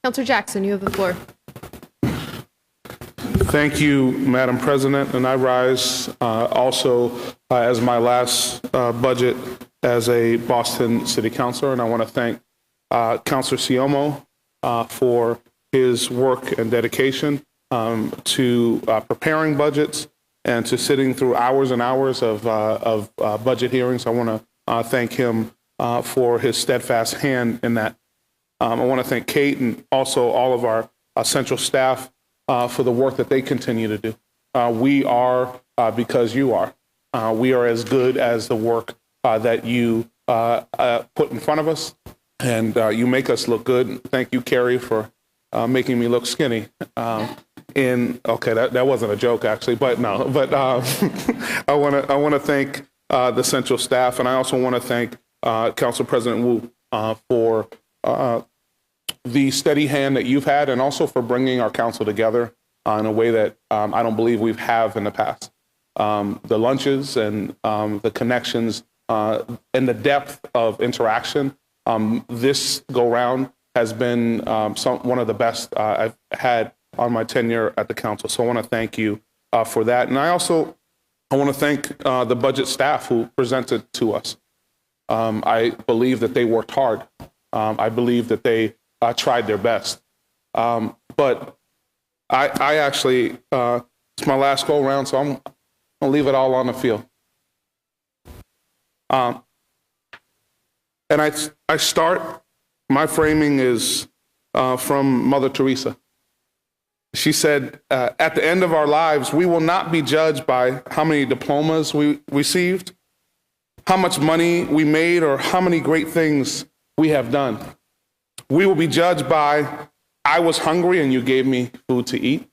Councilor Jackson, you have the floor. Thank you, Madam President, and I rise also as my last budget as a Boston City Councilor, and I want to thank Councilor Siomo for his work and dedication to preparing budgets and to sitting through hours and hours of budget hearings. I want to thank him for his steadfast hand in that. I want to thank Kate and also all of our central staff for the work that they continue to do. We are, because you are, we are as good as the work that you put in front of us, and you make us look good. Thank you, Carrie, for making me look skinny. Okay, that wasn't a joke actually, but no. But I want to thank the central staff, and I also want to thank Council President Wu for the steady hand that you've had, and also for bringing our council together in a way that I don't believe we've had in the past. The lunches and the connections and the depth of interaction this go round has been one of the best I've had on my tenure at the council. So I want to thank you for that. And I want to thank the budget staff who presented to us. I believe that they worked hard. I believe that they tried their best. But I actually, it's my last go around, so I'm going to leave it all on the field. And I start, my framing is from Mother Teresa. She said, at the end of our lives, we will not be judged by how many diplomas we received, how much money we made, or how many great things we have done. We will be judged by, I was hungry and you gave me food to eat.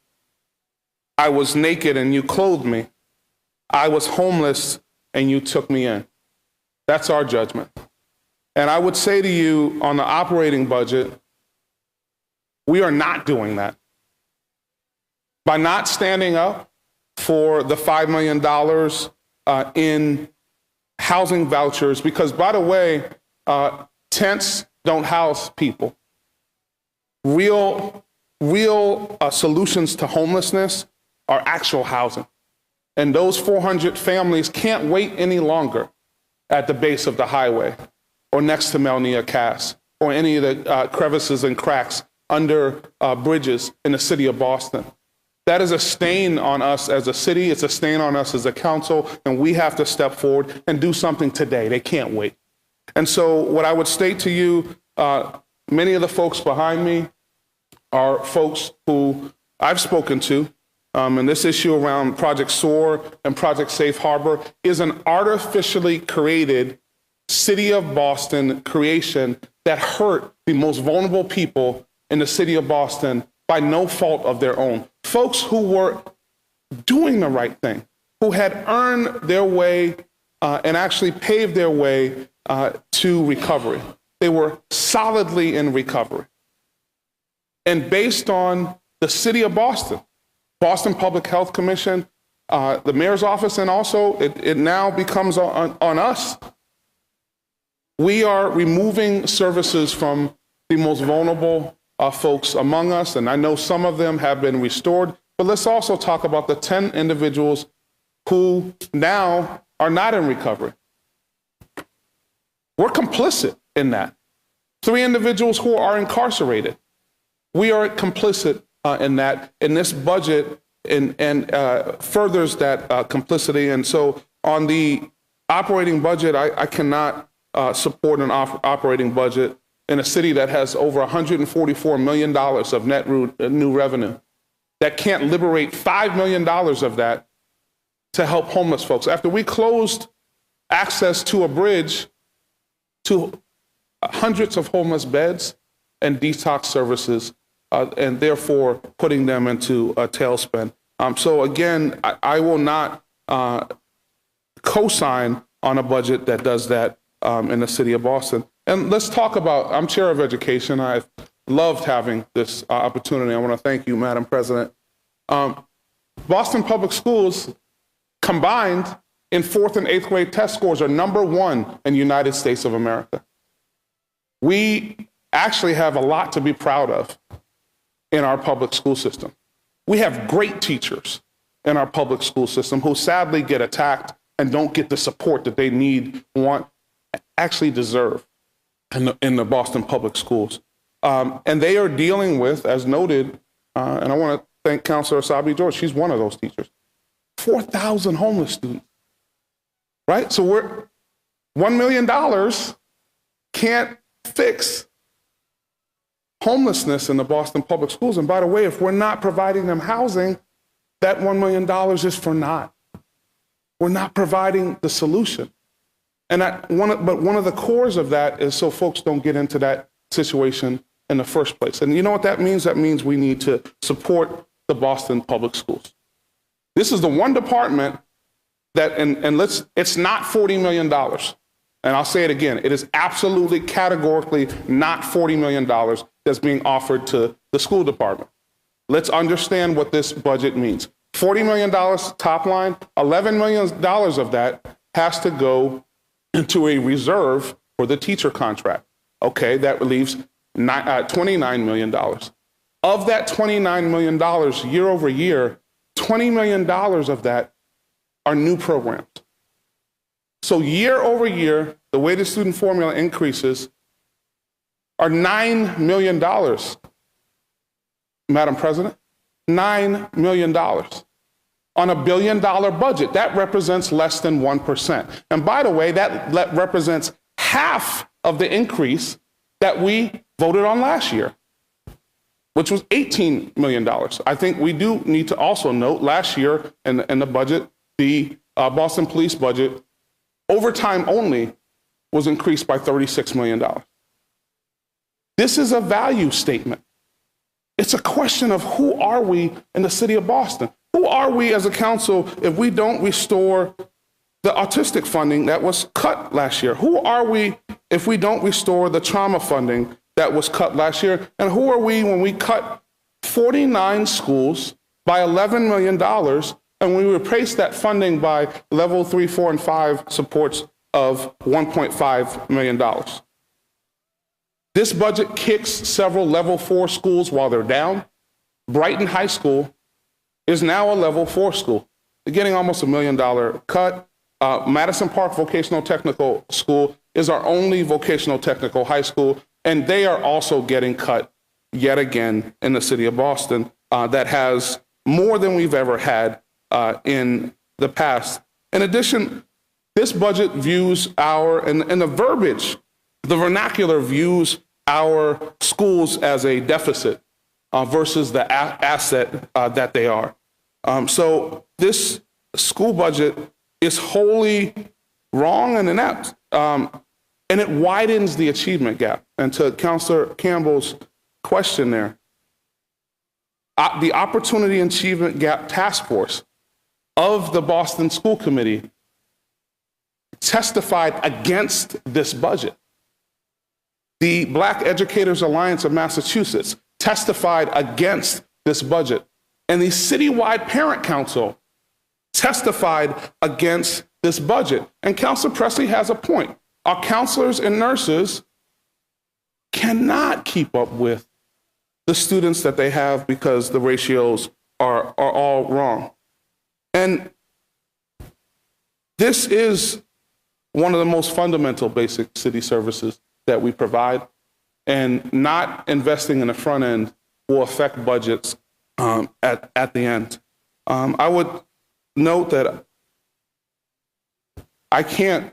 I was naked and you clothed me. I was homeless and you took me in. That's our judgment. And I would say to you, on the operating budget, we are not doing that. By not standing up for the $5 million in housing vouchers, because, by the way, tents don't house people. Real solutions to homelessness are actual housing. And those 400 families can't wait any longer at the base of the highway or next to Melnia Cass or any of the crevices and cracks under bridges in the city of Boston. That is a stain on us as a city. It's a stain on us as a council, and we have to step forward and do something today. They can't wait. And so what I would state to you, many of the folks behind me are folks who I've spoken to, and this issue around Project SOAR and Project Safe Harbor is an artificially created city of Boston creation that hurt the most vulnerable people in the city of Boston by no fault of their own. Folks who were doing the right thing, who had earned their way and actually paved their way to recovery. They were solidly in recovery. And based on the city of Boston, Boston Public Health Commission, the mayor's office, and also it now becomes on us. We are removing services from the most vulnerable folks among us, and I know some of them have been restored, but let's also talk about the 10 individuals who now are not in recovery. We're complicit in that. 3 individuals who are incarcerated. We are complicit in that, in this budget, and furthers that complicity. And so on the operating budget, I cannot support an operating budget in a city that has over $144 million of net new revenue, that can't liberate $5 million of that to help homeless folks. After we closed access to a bridge to hundreds of homeless beds and detox services, and therefore putting them into a tailspin. So again, I will not co-sign on a budget that does that in the city of Boston. And let's talk about, I'm chair of education. I've loved having this opportunity. I want to thank you, Madam President. Boston Public Schools combined in 4th and 8th grade test scores are #1 in the United States of America. We actually have a lot to be proud of. in our public school system. We have great teachers in our public school system who sadly get attacked and don't get the support that they need, want, actually deserve in the Boston public schools. And they are dealing with, as noted, and I want to thank Councilor Asabi George, she's one of those teachers, 4,000 homeless students, right? So we're $1 million can't fix homelessness in the Boston public schools. And by the way, if we're not providing them housing, that $1 million is for naught. We're not providing the solution. And but one of the cores of that is so folks don't get into that situation in the first place. And you know what that means? That means we need to support the Boston public schools. This is the one department that, it's not $40 million. And I'll say it again, it is absolutely categorically not $40 million that's being offered to the school department. Let's understand what this budget means. $40 million top line, $11 million of that has to go into a reserve for the teacher contract. Okay, that leaves $29 million. Of that $29 million year over year, $20 million of that are new programs. So year over year, the way the student formula increases are $9 million, Madam President, $9 million. On a $1 billion budget, that represents less than 1%. And by the way, that represents half of the increase that we voted on last year, which was $18 million. I think we do need to also note last year in the budget, the Boston Police budget, overtime only, was increased by $36 million. This is a value statement. It's a question of who are we in the city of Boston? Who are we as a council if we don't restore the autistic funding that was cut last year? Who are we if we don't restore the trauma funding that was cut last year? And who are we when we cut 49 schools by $11 million and we replace that funding by level 3, 4, and 5 supports of $1.5 million? This budget kicks several level 4 schools while they're down. Brighton High School is now a level 4 school. They're getting almost $1 million cut. Madison Park Vocational Technical School is our only vocational technical high school, and they are also getting cut yet again in the city of Boston. That has more than we've ever had in the past. In addition, this budget views and the verbiage, the vernacular views our schools as a deficit versus the asset that they are. So this school budget is wholly wrong and inept, and it widens the achievement gap. And to Councilor Campbell's question there, the Opportunity Achievement Gap Task Force of the Boston School Committee testified against this budget. The Black Educators Alliance of Massachusetts testified against this budget. And the citywide parent council testified against this budget. And Councilor Presley has a point. Our counselors and nurses cannot keep up with the students that they have because the ratios are all wrong. And this is one of the most fundamental basic city services that we provide, and not investing in the front end will affect budgets at the end. I would note that I can't,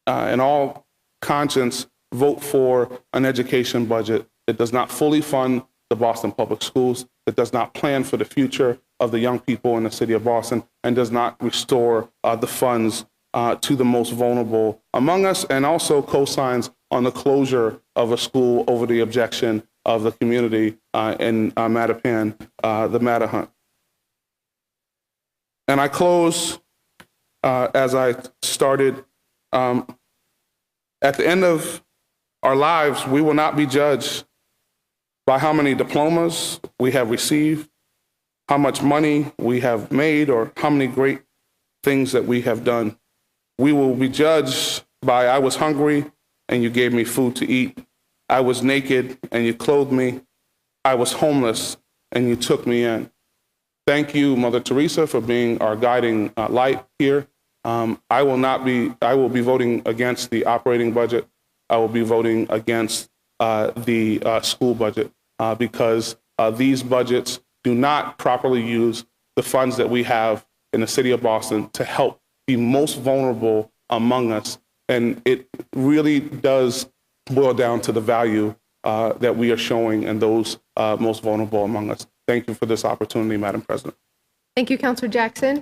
in all conscience, vote for an education budget that does not fully fund the Boston Public Schools, that does not plan for the future of the young people in the city of Boston, and does not restore the funds to the most vulnerable among us, and also co-signs on the closure of a school over the objection of the community in Mattapan, the Mattahunt. And I close as I started. At the end of our lives, we will not be judged by how many diplomas we have received, how much money we have made, or how many great things that we have done. We will be judged by, I was hungry and you gave me food to eat. I was naked and you clothed me. I was homeless and you took me in. Thank you, Mother Teresa, for being our guiding light here. I will be voting against the operating budget. I will be voting against the school budget because these budgets do not properly use the funds that we have in the city of Boston to help the most vulnerable among us. And it really does boil down to the value that we are showing in those most vulnerable among us. Thank you for this opportunity, Madam President. Thank you, Councilor Jackson.